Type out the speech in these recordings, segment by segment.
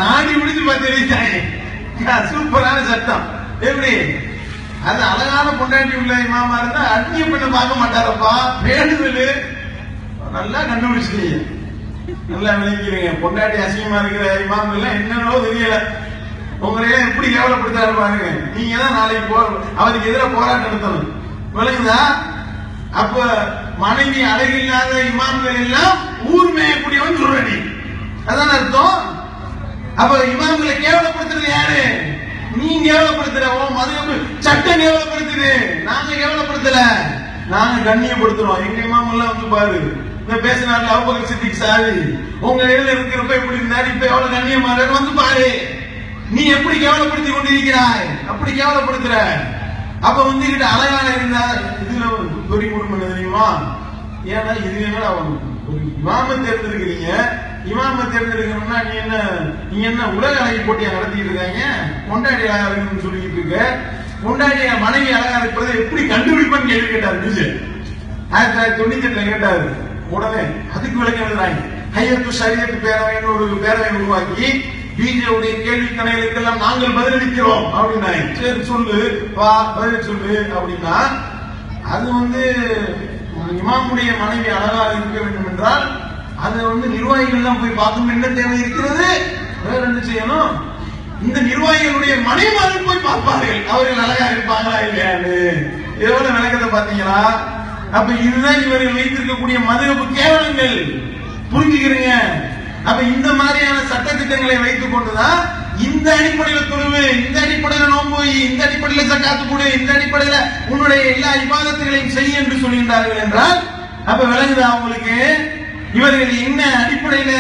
நாடி முடிச்சு பார்த்து சூப்பரான சட்டம். எப்படி அது அழகான பொண்டாட்டி உள்ள இமாமா இருந்தா அந்நிய பெண்ணை பார்க்க மாட்டாரப்பா. வேண்டுதல் நல்லா கண்டுபிடிச்சிட்டீங்க, நல்லா விளக்கிறீங்க. பொண்டாட்டி அசிங்கமா இருக்கிற இமாம் எல்லாம் என்னன்னோ தெரியல, உங்களையெல்லாம் எப்படி கேவலப்படுத்தாரு பாருங்க. நீங்க தான் நாளைக்கு அவருக்கு எதிராக போராட்டம் நடத்தணும், விளங்குதா? அப்ப மனைவி அழகில்லாத இமாம்கள் எல்லாம் ஊர் மேயக்கூடியவன் சொல்ற நீ, அதான் அர்த்தம். அப்ப இமாம்களை கேவலப்படுத்துறது யாரு? நீ கேவலப்படுத்துற, மதுரப்பு சட்டம் கேவலப்படுத்துது. நாங்க கேவலப்படுத்தல, நாங்க கண்ணியப்படுத்துறோம். எங்க இமாம் எல்லாம் வந்து பாரு, இந்த பேசினார்ல அபூபக்கர் சித்திக் சாரி, உங்க இடையில இருக்கிறப்ப எப்படி இருந்தாரு, இப்ப எவ்வளவு கண்ணியமா வந்து பாரு. நீ எப்படி கேவலப்படுத்தி கொண்டிருக்கிறாய், அப்படி கேவலப்படுத்துற. அப்ப வந்து கிட்ட அழகான இருந்தா இதுல பெரிய குடும்பம் தெரியுமா? ஏன்னா இது என்ன ஒரு இமாம தேர்ந்தெடுக்கிறீங்க, இமாம தேர்ந்தெடுக்கணும்னா நீங்க என்ன உலக அழகி போட்டியா நடத்திட்டு இருக்காங்க? கொண்டாடி அழகா இருக்குன்னு சொல்லிட்டு இருக்க. கொண்டாடிய மனைவி அழகா இருக்கிறத எப்படி கண்டுபிடிப்பான்னு கேள்வி கேட்டாரு. 1998 கேட்டாரு. உடனே அதுக்கு விளக்கம் எழுதுறாங்க. ஹையத்து ஷரியத் பேரவைன்னு ஒரு பேரவை உருவாக்கி பிஜேவுடைய கேள்வி கணைகளுக்கெல்லாம் நாங்கள் பதிலளிக்கிறோம் அப்படின்னாங்க. சரி சொல்லு, வா பதில் சொல்லு அப்படின்னா, அது வந்து இமாமுடைய மனைவி அழகாக இருக்க வேண்டும் என்றால் அதை வந்து நிர்வாகிகள் தான் போய் பார்க்கணும். என்ன தேவை இருக்கிறது? வேற என்ன செய்யணும்? இந்த நிர்வாகிகளுடைய மனைவிமார்கள் போய் பார்ப்பார்கள், அவர்கள் அழகா இருப்பாங்களா இல்லையான்னு. எவ்வளவு விளக்கத்தை பாத்தீங்களா? அப்ப இதுதான் இவர்கள் வைத்திருக்கக்கூடிய மதுரப்பு கேவலங்கள், புரிஞ்சுக்கிறீங்க? அப்ப இந்த மாதிரியான சட்ட திட்டங்களை வைத்துக் கொண்டுதான் இந்த அடிப்படையில் தொழுவு, இந்த அடிப்படையில் நோன்பு, இந்த அடிப்படையில் ஜக்காத்து கொடு, இந்த அடிப்படையில் உன்னுடைய எல்லா இபாதத்துகளையும் செய் என்று சொல்கின்றார்கள் என்றால், அப்ப விளங்குதா அவங்களுக்கு இவர்கள் என்ன அடிப்படையில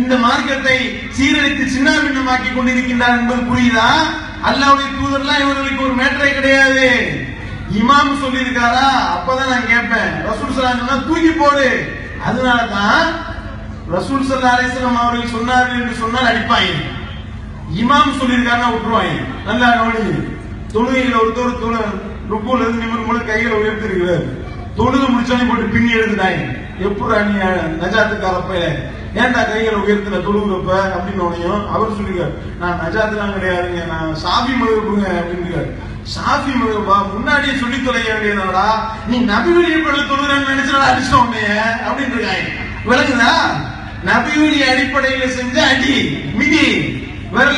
இந்த மார்க்கத்தை சீரழித்து சின்ன பின்னமாக்கி கொண்டிருக்கின்றார் என்பது புரியுதா? அல்லாஹ்வுடைய தூதர்லாம் இவர்களுக்கு ஒரு மேட்டரே கிடையாது. இமாம் சொல்லி இருக்காரா? அப்பதான் நான் கேட்பேன். ரசூல் ஸல்லல்லாஹு அலைஹி வஸல்லம் தூக்கி போடு. அதனாலதான் ரசூல் ஸல்லல்லாஹு அலைஹி வஸல்லம் அவர்கள் சொன்னார்கள் என்று சொன்னால் அடிப்பாங்க. இமாம் சொல்லியிருக்காருன்னா விட்டுருவாங்க. நல்லா கவனிங்க. தொழுகையில் ஒருத்தர் ருக்குல இருந்து நிமிர்ந்து கைகளை உயர்த்தி இருக்கிறார். தொழுது முடிச்சோடனே போட்டு பின்னி எழுதுனாங்க. எப்படா நீ நஜாத்துக்காரப்ப ஏன்டா கைகளை உயர்த்தின தொழுகிறப்ப அப்படின்னு அவர் சொல்லிருக்காரு, நான் நஜாத்துலாம் கிடையாதுங்க, நான் சாஃபி மதுஹப்ங்க அப்படின்னு. சாஃபி மதுஹப்பா முன்னாடியே சொல்லி தொலைய வேண்டியதாடா, நீ நபி வழியை தொழுகிறேன்னு நினைச்சா அடிச்சோம் உன்னைய அப்படின்னு இருக்காங்க. விளங்குதா? நபி வழி அடிப்படையில் செஞ்ச அடி மிதி வரல.